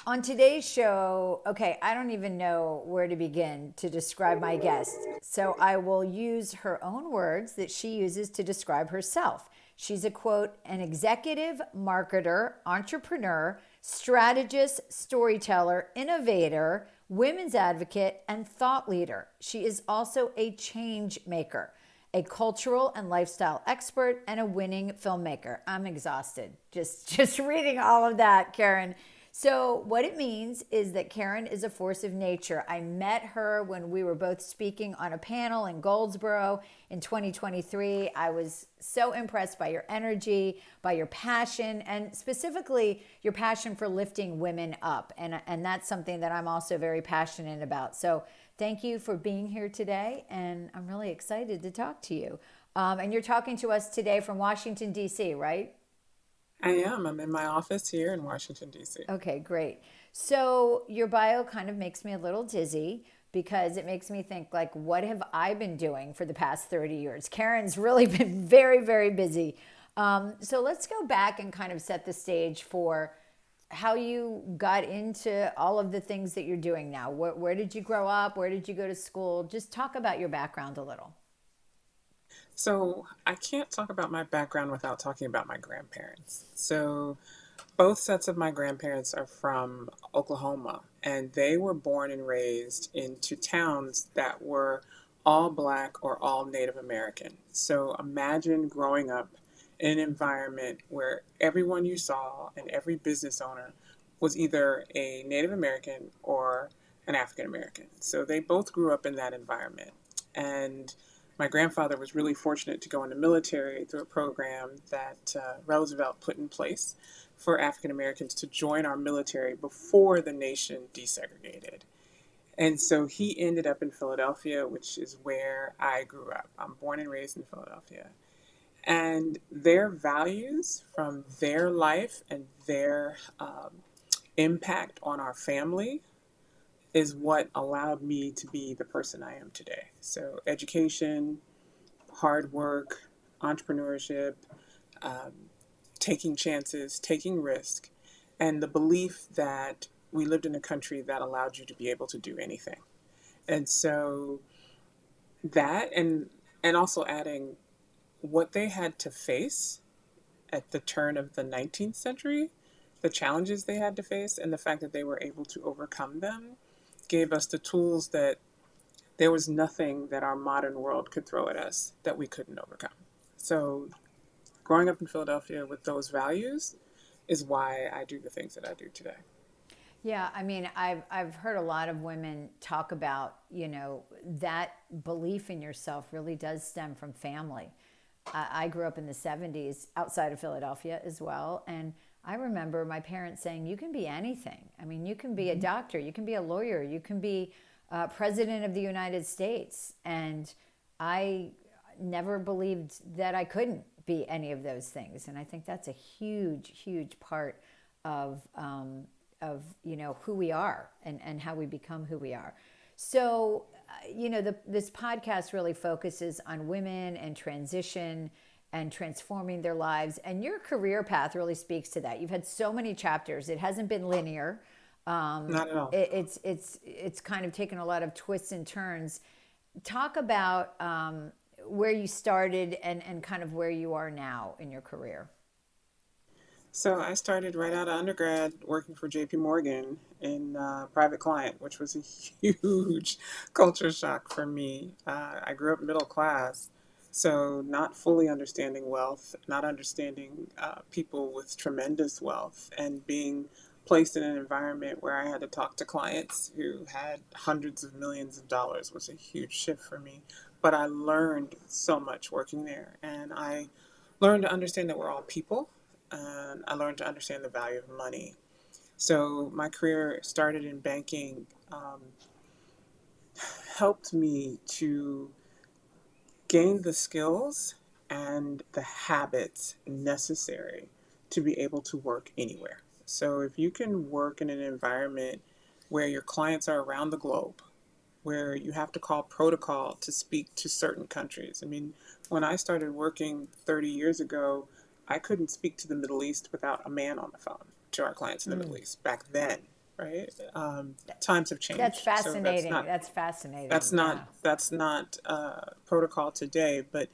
On today's show, okay, I don't even know where to begin to describe my guest. So I will use her own words that she uses to describe herself. She's a quote, an executive, marketer, entrepreneur, strategist, storyteller, innovator, women's advocate, and thought leader. She is also a change maker, a cultural and lifestyle expert, and a winning filmmaker. I'm exhausted just reading all of that, Karen. So, what it means is that Karen is a force of nature. I met her when we were both speaking on a panel in Goldsboro in 2023. I was so impressed by your energy, by your passion, and specifically your passion for lifting women up. And that's something that I'm also very passionate about. So, thank you for being here today. And I'm really excited to talk to you. And you're talking to us today from Washington, D.C., right? I am. I'm in my office here in Washington, D.C. Okay, great. So your bio kind of makes me a little dizzy because it makes me think like, what have I been doing for the past 30 years? Karen's really been very, very busy. So let's go back and kind of set the stage for how you got into all of the things that you're doing now. Where did you grow up? Where did you go to school? Just talk about your background a little. So I can't talk about my background without talking about my grandparents. So both sets of my grandparents are from Oklahoma, and they were born and raised into towns that were all Black or all Native American. So imagine growing up in an environment where everyone you saw and every business owner was either a Native American or an African American. So they both grew up in that environment. And my grandfather was really fortunate to go in the military through a program that Roosevelt put in place for African Americans to join our military before the nation desegregated. And so he ended up in Philadelphia, which is where I grew up. I'm born and raised in Philadelphia. And their values from their life and their impact on our family is what allowed me to be the person I am today. So, education, hard work, entrepreneurship, um, taking chances, taking risk, and the belief that we lived in a country that allowed you to be able to do anything. And so that and also adding what they had to face at the turn of the 19th century, the challenges they had to face and the fact that they were able to overcome them gave us the tools that there was nothing that our modern world could throw at us that we couldn't overcome. So, growing up in Philadelphia with those values is why I do the things that I do today. Yeah, I mean, I've heard a lot of women talk about, that belief in yourself really does stem from family. I grew up in the 70s outside of Philadelphia as well. And I remember my parents saying, you can be anything. I mean, you can be a Mhm. doctor, you can be a lawyer, you can be president of the United States. And I never believed that I couldn't be any of those things. And I think that's a huge, huge part of, who we are and how we become who we are. So, this podcast really focuses on women and transition and transforming their lives. And your career path really speaks to that. You've had so many chapters. It hasn't been linear. Not at all. It's kind of taken a lot of twists and turns. Talk about where you started and kind of where you are now in your career. So I started right out of undergrad working for JP Morgan in private client, which was a huge culture shock for me. I grew up middle class, so not fully understanding wealth, not understanding people with tremendous wealth, and being placed in an environment where I had to talk to clients who had hundreds of millions of dollars was a huge shift for me. But I learned so much working there, and I learned to understand that we're all people, and I learned to understand the value of money. So my career started in banking, helped me to gain the skills and the habits necessary to be able to work anywhere. So if you can work in an environment where your clients are around the globe, where you have to call protocol to speak to certain countries. I mean, when I started working 30 years ago, I couldn't speak to the Middle East without a man on the phone to our clients in the Middle East back then. right? Times have That's changed, so fascinating. That's fascinating. that's not Yeah. that's not protocol today, but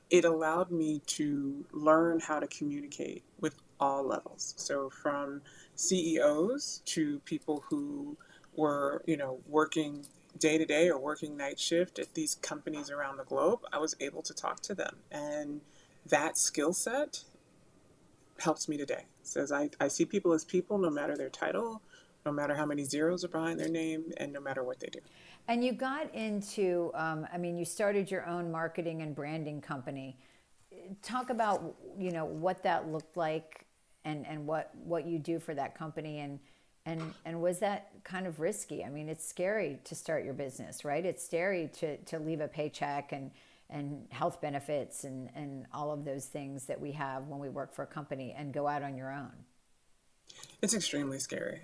it allowed me to learn how to communicate with all levels. So from CEOs to people who were, working day to day or working night shift at these companies around the globe, I was able to talk to them. And that skill set helps me today. It says I see people as people, no matter their title, no matter how many zeros are behind their name, and no matter what they do. And you got into, I mean, you started your own marketing and branding company. Talk about, what that looked like, and what you do for that company, and was that kind of risky? I mean, it's scary to start your business, right? It's scary to leave a paycheck and health benefits and all of those things that we have when we work for a company and go out on your own. It's extremely scary.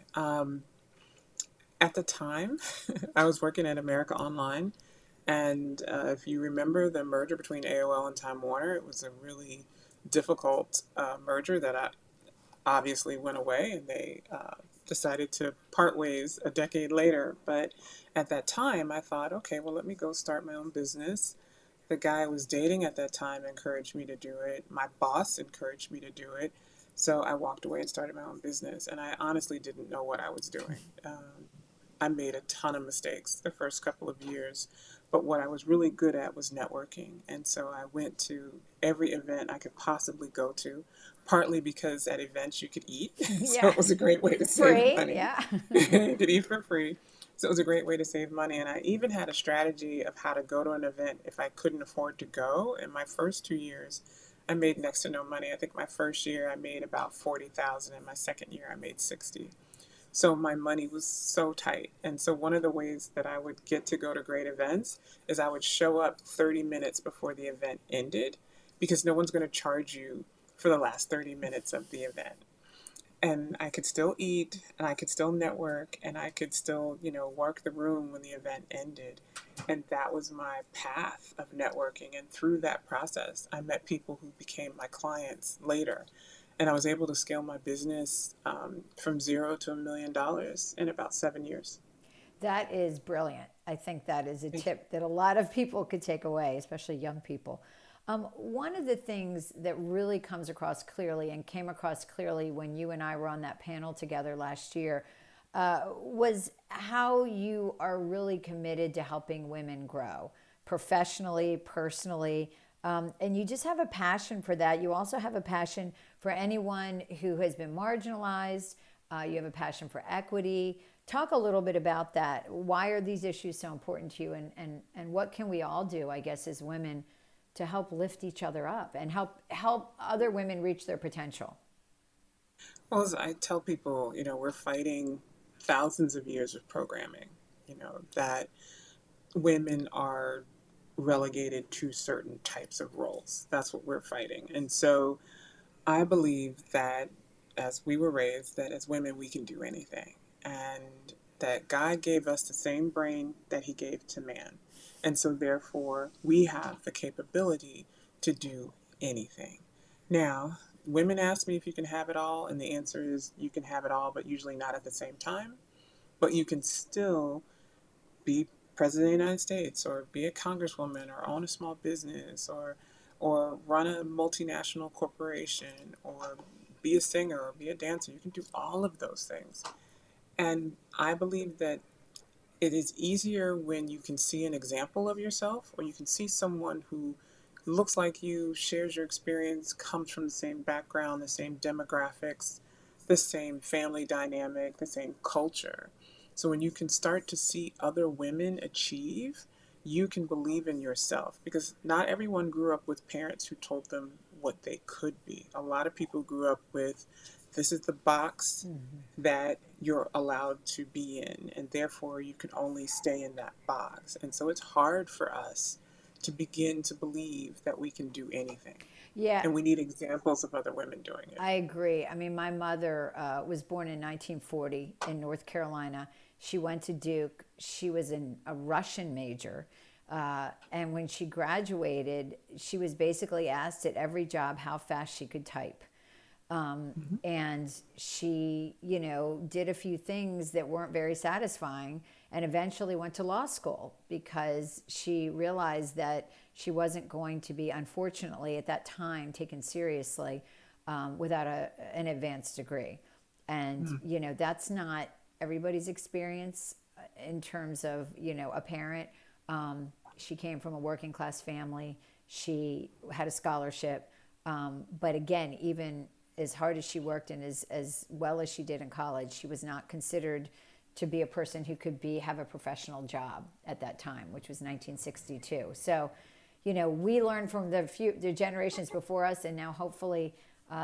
At the time, I was working at America Online, and if you remember the merger between AOL and Time Warner, it was a really difficult merger that obviously went away, and they decided to part ways a decade later. But at that time, I thought, okay, well, let me go start my own business. The guy I was dating at that time encouraged me to do it. My boss encouraged me to do it. So I walked away and started my own business. And I honestly didn't know what I was doing. I made a ton of mistakes the first couple of years, but what I was really good at was networking. And so I went to every event I could possibly go to, partly because at events you could eat. So Yeah. it was a great way to save Free. money. Yeah. You could eat for free. So it was a great way to save money. And I even had a strategy of how to go to an event if I couldn't afford to go. In my first 2 years, I made next to no money. I think my first year I made about 40,000, and my second year I made 60. So my money was so tight. And so one of the ways that I would get to go to great events is I would show up 30 minutes before the event ended, because no one's going to charge you for the last 30 minutes of the event. And I could still eat, and I could still network, and I could still, work the room when the event ended. And that was my path of networking. And through that process, I met people who became my clients later. And I was able to scale my business from zero to $1 million in about 7 years. That is brilliant. I think that is a Thank you. tip that a lot of people could take away, especially young people. One of the things that really comes across clearly and came across clearly when you and I were on that panel together last year was how you are really committed to helping women grow professionally, personally. And you just have a passion for that. You also have a passion for anyone who has been marginalized. You have a passion for equity. Talk a little bit about that. Why are these issues so important to you? And what can we all do, I guess, as women to help lift each other up and help other women reach their potential? Well, as I tell people, we're fighting thousands of years of programming, that women are relegated to certain types of roles. That's what we're fighting. And so I believe that as we were raised, that as women, we can do anything. And that God gave us the same brain that He gave to man. And so, therefore, we have the capability to do anything. Now, women ask me if you can have it all, and the answer is you can have it all, but usually not at the same time. But you can still be president of the United States, or be a congresswoman, or own a small business, or run a multinational corporation, or be a singer, or be a dancer. You can do all of those things. And I believe that it is easier when you can see an example of yourself, or you can see someone who looks like you, shares your experience, comes from the same background, the same demographics, the same family dynamic, the same culture. So when you can start to see other women achieve, you can believe in yourself, because not everyone grew up with parents who told them what they could be. A lot of people grew up with, this is the box that you're allowed to be in, and therefore you can only stay in that box. And so it's hard for us to begin to believe that we can do anything. Yeah, And we need examples of other women doing it. I agree. I mean, my mother was born in 1940 in North Carolina. She went to Duke. She was a Russian major. And when she graduated, she was basically asked at every job how fast she could type. Mhm. And she, did a few things that weren't very satisfying and eventually went to law school because she realized that she wasn't going to be, unfortunately, at that time, taken seriously without an advanced degree. And, Mm. that's not everybody's experience in terms of, a parent. She came from a working class family. She had a scholarship. But again, even as hard as she worked and as well as she did in college, she was not considered to be a person who could have a professional job at that time, which was 1962. So, we learned from the generations before us, and now hopefully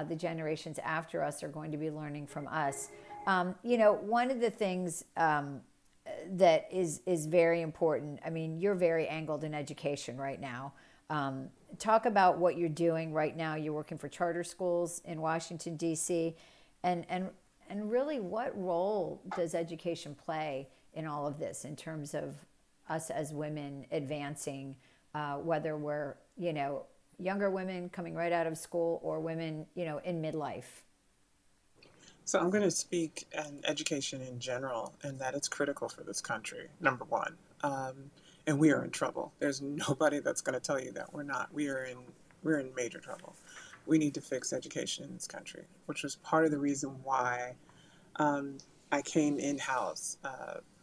the generations after us are going to be learning from us. One of the things that is very important. I mean, you're very angled in education right now. Talk about what you're doing right now. You're working for charter schools in Washington D.C. and really, what role does education play in all of this in terms of us as women advancing, whether we're younger women coming right out of school or women in midlife? So I'm going to speak on education in general, and that it's critical for this country. Number one, and we are in trouble. There's nobody that's going to tell you that we're not. We're in major trouble. We need to fix education in this country, which was part of the reason why um, I came in house.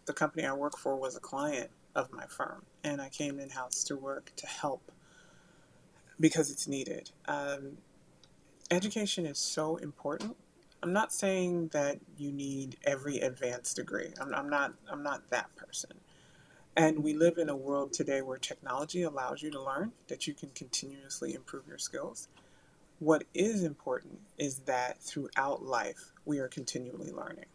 The company I work for was a client of my firm, and I came in house to work to help because it's needed. Education is so important. I'm not saying that you need every advanced degree. I'm not that person. And we live in a world today where technology allows you to learn, that you can continuously improve your skills. What is important is that throughout life, we are continually learning.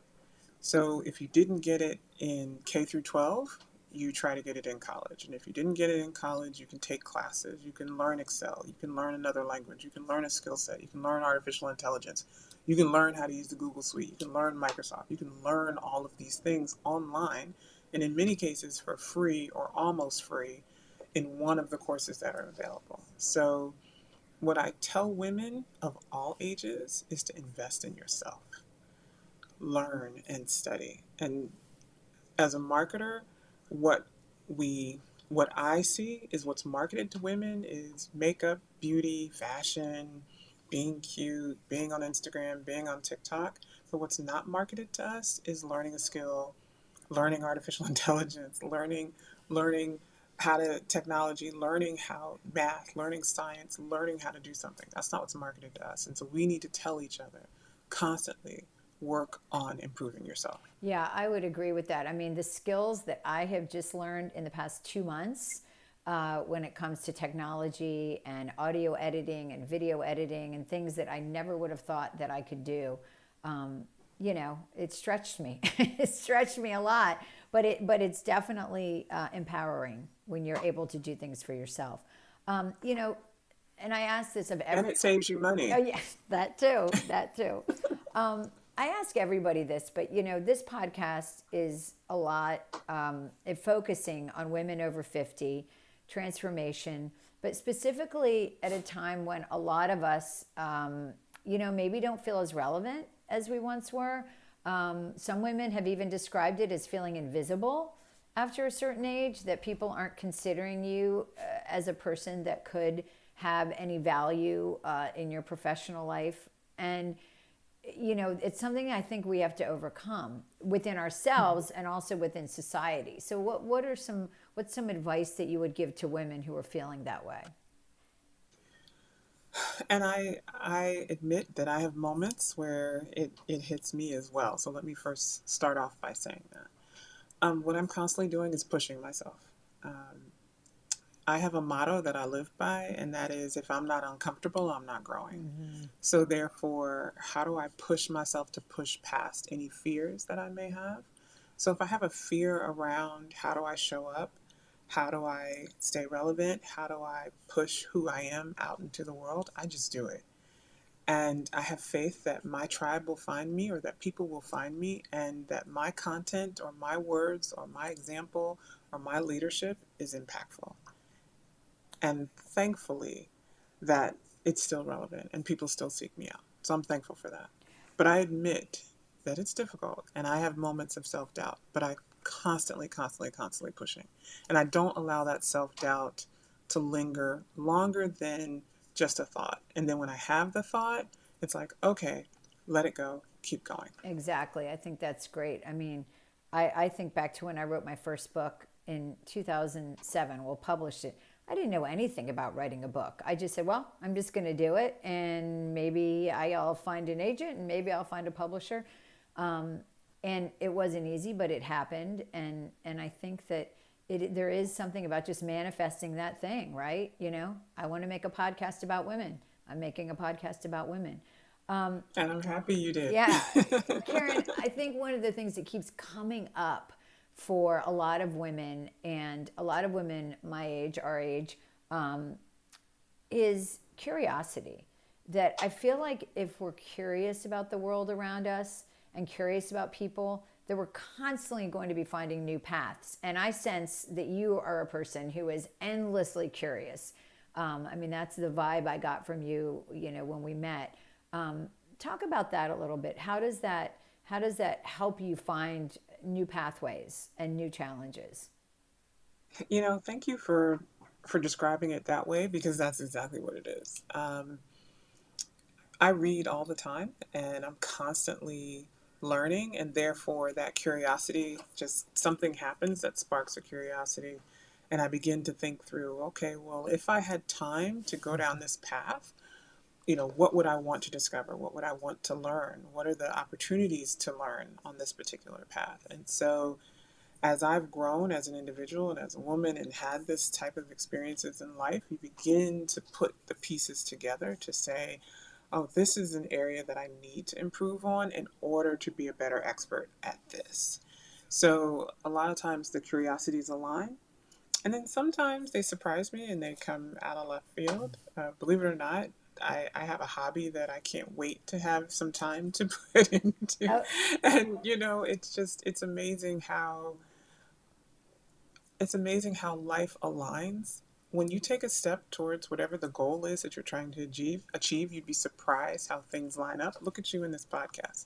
So if you didn't get it in K through 12, you try to get it in college. And if you didn't get it in college, you can take classes. You can learn Excel. You can learn another language. You can learn a skill set. You can learn artificial intelligence. You can learn how to use the Google Suite. You can learn Microsoft. You can learn all of these things online, and in many cases for free or almost free in one of the courses that are available. So what I tell women of all ages is to invest in yourself, learn and study. And as a marketer, what we what I see is what's marketed to women is makeup, beauty, fashion, being cute, being on Instagram, being on TikTok. But what's not marketed to us is learning a skill, learning artificial intelligence, learning how to technology, learning how math, learning science, learning how to do something. That's not what's marketed to us. And so we need to tell each other constantly, work on improving yourself. Yeah, I would agree with that. I mean, the skills that I have just learned in the past 2 months when it comes to technology and audio editing and video editing and things that I never would have thought that I could do, it stretched me. It stretched me a lot, but it's definitely empowering when you're able to do things for yourself. Um, you know, and I ask this of And every. it saves you Oh money. yeah, that too. That too. I ask everybody this, but this podcast is a lot focusing on women over 50, transformation, but specifically at a time when a lot of us, maybe don't feel as relevant as we once were. Some women have even described it as feeling invisible after a certain age, that people aren't considering you as a person that could have any value in your professional life. And it's something I think we have to overcome within ourselves and also within society. So what's some advice that you would give to women who are feeling that way? And I admit that I have moments where it hits me as well. So let me first start off by saying that. What I'm constantly doing is pushing myself. Um, I have a motto that I live by, and that is if I'm not uncomfortable, I'm not growing. Mm-hmm. So, therefore, how do I push myself to push past any fears that I may have? So, if I have a fear around how do I show up, how do I stay relevant, how do I push who I am out into the world, I just do it. And I have faith that my tribe will find me or that people will find me and that my content or my words or my example or my leadership is impactful. And thankfully, that it's still relevant and people still seek me out. So I'm thankful for that. But I admit that it's difficult and I have moments of self doubt, but I constantly, constantly, constantly pushing. And I don't allow that self doubt to linger longer than just a thought. And then when I have the thought, it's like, okay, let it go, keep going. Exactly. I think that's great. I mean, I think back to when I wrote my first book in 2007. Well, published it. I didn't know anything about writing a book. I just said, well, I'm just going to do it. And maybe I'll find an agent and maybe I'll find a publisher. Um, and it wasn't easy, but it happened. And I think that there is something about just manifesting that thing, right? You know, I want to make a podcast about women. I'm making a podcast about women. Um, And I'm happy you did. yeah, Karen, I think one of the things that keeps coming up for a lot of women, and a lot of women my age, our age, um, is curiosity. That I feel like if we're curious about the world around us and curious about people, that we're constantly going to be finding new paths. And I sense that you are a person who is endlessly curious. I mean, that's the vibe I got from you, you know, when we met. Um, Talk about that a little bit. How does that help you find new pathways and new challenges? Thank you for describing it that way because that's exactly what it is. I read all the time and I'm constantly learning, and therefore that curiosity, just something happens that sparks a curiosity. And I begin to think through, okay, well, if I had time to go down this path, what would I want to discover? What would I want to learn? What are the opportunities to learn on this particular path? And so, as I've grown as an individual and as a woman and had this type of experiences in life, you begin to put the pieces together to say, oh, this is an area that I need to improve on in order to be a better expert at this. So, a lot of times the curiosities align. And then sometimes they surprise me and they come out of left field. Believe it or not, I have a hobby that I can't wait to have some time to put into. Oh, And, it's amazing how life aligns. When you take a step towards whatever the goal is that you're trying to achieve, you'd be surprised how things line up. Look at you in this podcast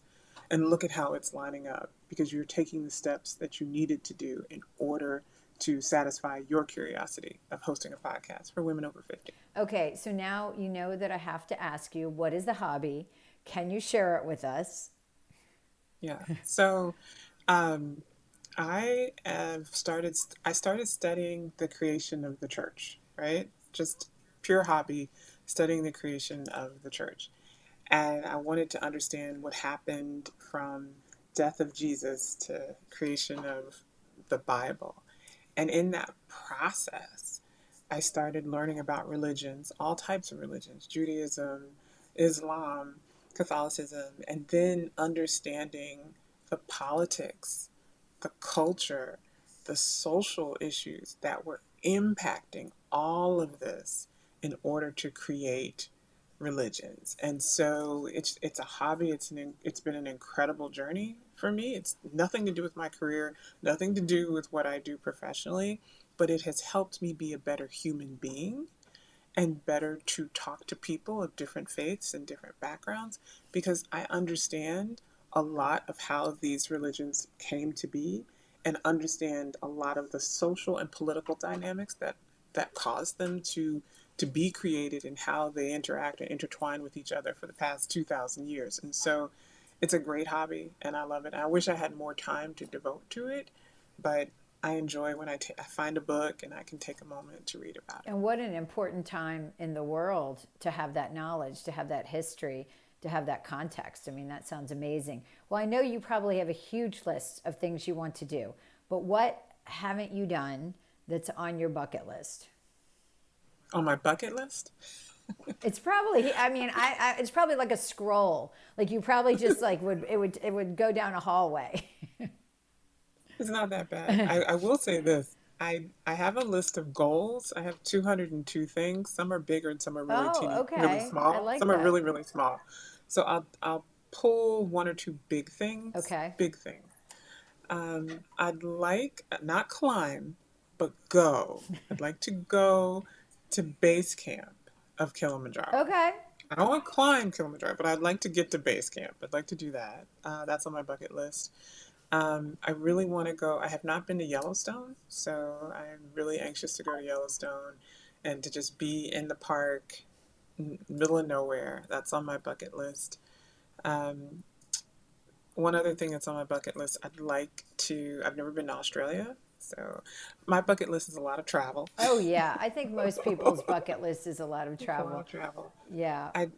and look at how it's lining up because you're taking the steps that you needed to do in order to satisfy your curiosity of hosting a podcast for women over 50. okay. So now you know that I have to ask you, what is the hobby? Can you share it with us? Yeah. So, um, I started studying the creation of the church, right? Just pure hobby, studying the creation of the church. And I wanted to understand what happened from death of Jesus to creation of the Bible. And in that process, I started learning about religions, all types of religions, Judaism, Islam, Catholicism, and then understanding the politics, the culture, the social issues that were impacting all of this in order to create religions. And so it's a hobby. It's been an incredible journey for me. It's nothing to do with my career, nothing to do with what I do professionally, but it has helped me be a better human being and better to talk to people of different faiths and different backgrounds because I understand a lot of how these religions came to be and understand a lot of the social and political dynamics that caused them to be created and how they interact and intertwine with each other for the past 2,000 years. And so it's a great hobby and I love it. I wish I had more time to devote to it, but I enjoy when I find a book and I can take a moment to read about it. And what an important time in the world to have that knowledge, to have that history, to have that context. I mean, that sounds amazing. Well, I know you probably have a huge list of things you want to do, but what haven't you done that's on your bucket list? On my bucket list? It's probably, I mean, it's probably like a scroll. Like you probably just like it would go down a hallway. It's not that bad. I will say this. I have a list of goals. I have 202 things. Some are bigger and some are really Oh, teeny, really okay. I small. like Some are that. really, really small. So I'll pull one or two big things. Okay. Big things. I'd like not climb, but go. I'd like to go to base camp of Kilimanjaro. Okay. I don't want to climb Kilimanjaro, but I'd like to get to base camp. I'd like to do that. That's on my bucket list. I really want to go. I have not been to Yellowstone, so I'm really anxious to go to Yellowstone and to just be in the park, middle of nowhere. That's on my bucket list. Um, One other thing that's on my bucket list, I've never been to Australia, so my bucket list is a lot of travel. Oh, yeah. I think most people's bucket list is a lot of It's a lot travel. of travel. Yeah. I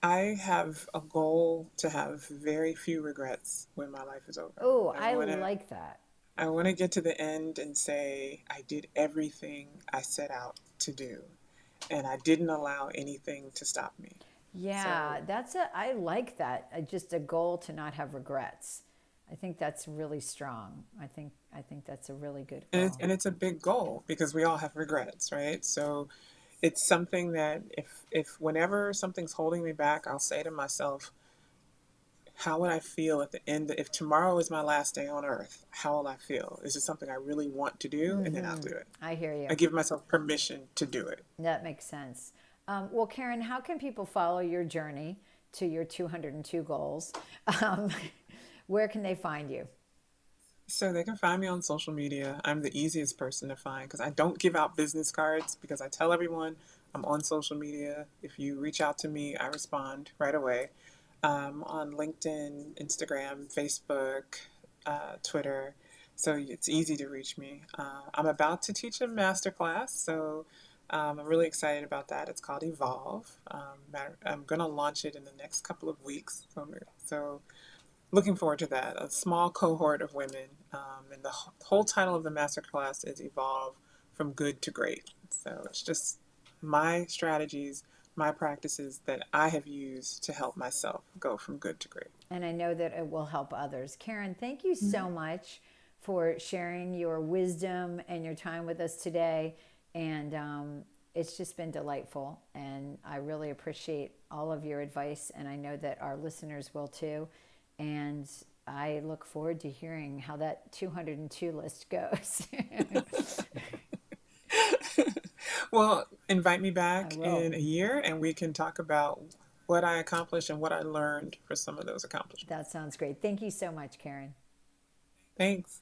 I have a goal to have very few regrets when my life is over. Oh, I I want to like that. I want to get to the end and say I did everything I set out to do and I didn't allow anything to stop me. Yeah, So, I like that. Just a goal to not have regrets. I think that's really strong. I think that's a really good goal. and it's a big goal because we all have regrets, right? So, it's something that if whenever something's holding me back, I'll say to myself, how would I feel at the end? If tomorrow is my last day on earth, how will I feel? Is it something I really want to do? And then I'll do it. I hear I you. give myself permission to do it. That makes sense. Well, Karen, how can people follow your journey to your 202 goals? Um, where can they find you? So they can find me on social media. I'm the easiest person to find because I don't give out business cards because I tell everyone I'm on social media. If you reach out to me, I respond right away. On LinkedIn, Instagram, Facebook, Twitter. So it's easy to reach me. I'm about to teach a master class, so I'm really excited about that. It's called Evolve. I'm going to launch it in the next couple of weeks. So looking forward to that. A small cohort of women, and the whole title of the masterclass is Evolve from Good to Great. So it's just my strategies, my practices that I have used to help myself go from good to great. And I know that it will help others. Karen, thank you so much for sharing your wisdom and your time with us today. And it's just been delightful. And I really appreciate all of your advice. And I know that our listeners will too. And I look forward to hearing how that 202 list goes. Well, invite me I back will. in a year and we can talk about what I accomplished and what I learned for some of those accomplishments. That sounds great. Thank you so much, Karen. Thanks.